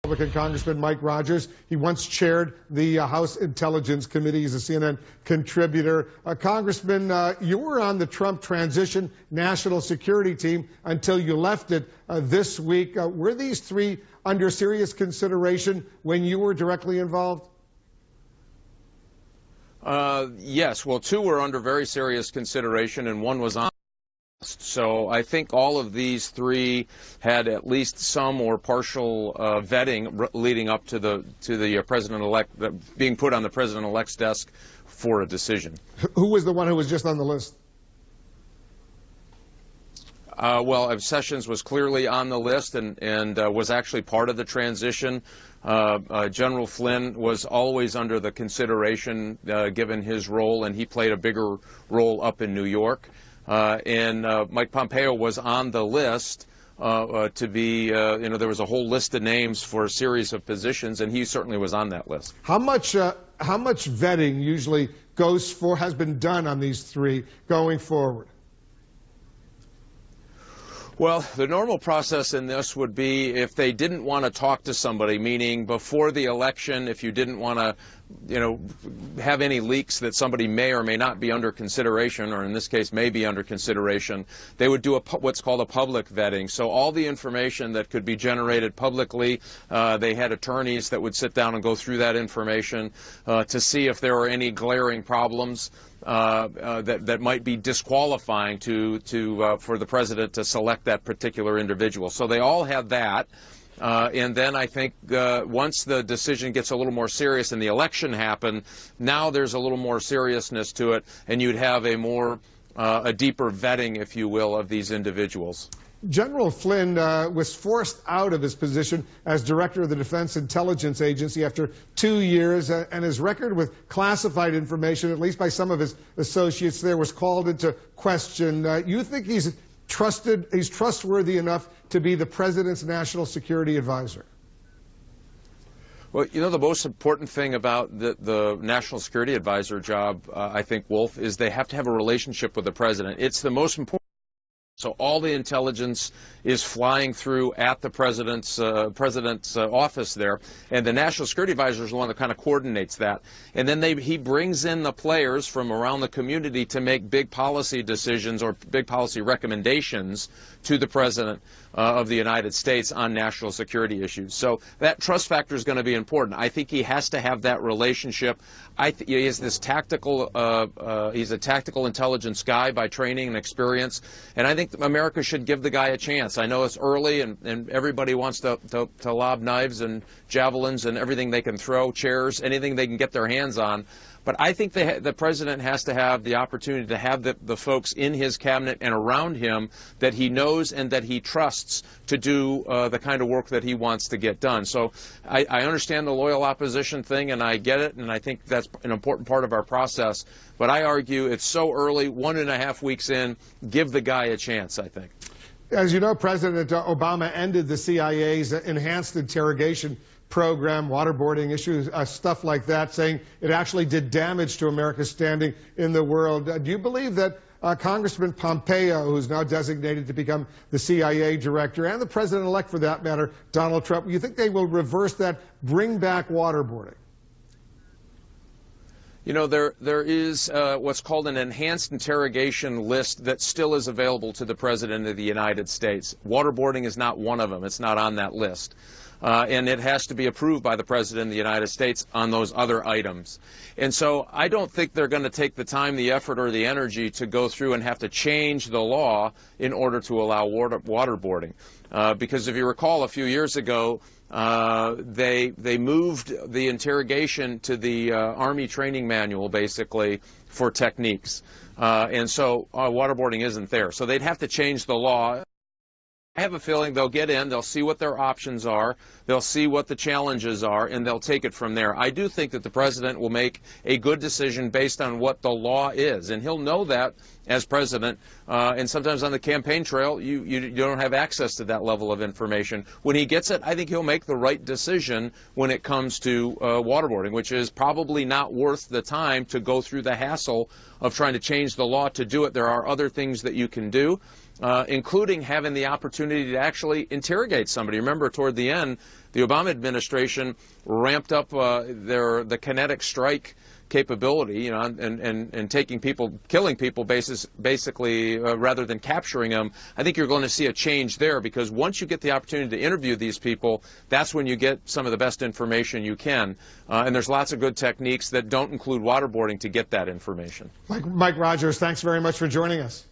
Republican Congressman Mike Rogers. He once chaired the House Intelligence Committee. He's a CNN contributor. Congressman, you were on the Trump transition national security team until you left it this week. Were these three under serious consideration when you were directly involved? Yes. Well, two were under very serious consideration, and one was on. So I think all of these three had at least some or partial vetting leading up to the president-elect being put on the president-elect's desk for a decision. Who was the one who was just on the list? Well, Sessions was clearly on the list and was actually part of the transition. General Flynn was always under the consideration given his role, and he played a bigger role up in New York. And Mike Pompeo was on the list to be, there was a whole list of names for a series of positions, and he certainly was on that list. How much vetting usually has been done on these three going forward? Well, the normal process in this would be if they didn't want to talk to somebody, meaning before the election, if you didn't want to, have any leaks that somebody may or may not be under consideration, or in this case may be under consideration, they would do what's called a public vetting. So all the information that could be generated publicly, they had attorneys that would sit down and go through that information to see if there were any glaring problems that might be disqualifying for the president to select that particular individual. So they all had that. And then I think once the decision gets a little more serious and the election happened, now there's a little more seriousness to it, and you'd have a deeper vetting, if you will, of these individuals. General Flynn was forced out of his position as director of the Defense Intelligence Agency after 2 years, and his record with classified information, at least by some of his associates there, was called into question. You think he's trustworthy enough to be the president's national security advisor? Well, the most important thing about the national security advisor job, I think, Wolf, is they have to have a relationship with the president. It's the most important. So all the intelligence is flying through at the president's office there, and the national security advisor is the one that kind of coordinates that. And then he brings in the players from around the community to make big policy decisions or big policy recommendations to the president of the United States on national security issues. So that trust factor is going to be important. I think he has to have that relationship. He is this tactical. He's a tactical intelligence guy by training and experience, and I think America should give the guy a chance. I know it's early, and everybody wants to lob knives and javelins and everything they can throw, chairs, anything they can get their hands on. But I think the president has to have the opportunity to have the folks in his cabinet and around him that he knows and that he trusts to do the kind of work that he wants to get done. So I understand the loyal opposition thing, and I get it, and I think that's an important part of our process. But I argue it's so early, 1.5 weeks in, give the guy a chance, I think. As you know, President Obama ended the CIA's enhanced interrogation program, waterboarding issues, stuff like that, saying it actually did damage to America's standing in the world. Do you believe that Congressman Pompeo, who's now designated to become the CIA director, and the president-elect for that matter, Donald Trump, you think they will reverse that, bring back waterboarding? There is what's called an enhanced interrogation list that still is available to the President of the United States. Waterboarding is not one of them. It's not on that list. And it has to be approved by the President of the United States on those other items. And so I don't think they're going to take the time, the effort, or the energy to go through and have to change the law in order to allow waterboarding. Because if you recall, a few years ago, they moved the interrogation to the Army training manual, basically, for techniques. And so waterboarding isn't there. So they'd have to change the law. I have a feeling they'll get in, they'll see what their options are, they'll see what the challenges are, and they'll take it from there. I do think that the president will make a good decision based on what the law is, and he'll know that as president, and sometimes on the campaign trail, you don't have access to that level of information. When he gets it, I think he'll make the right decision when it comes to waterboarding, which is probably not worth the time to go through the hassle of trying to change the law to do it. There are other things that you can do. including having the opportunity to actually interrogate somebody. Remember, toward the end, the Obama administration ramped up the kinetic strike capability, you know, and taking people, killing people basically rather than capturing them. I think you're going to see a change there, because once you get the opportunity to interview these people, that's when you get some of the best information you can. And there's lots of good techniques that don't include waterboarding to get that information. Mike Rogers, thanks very much for joining us.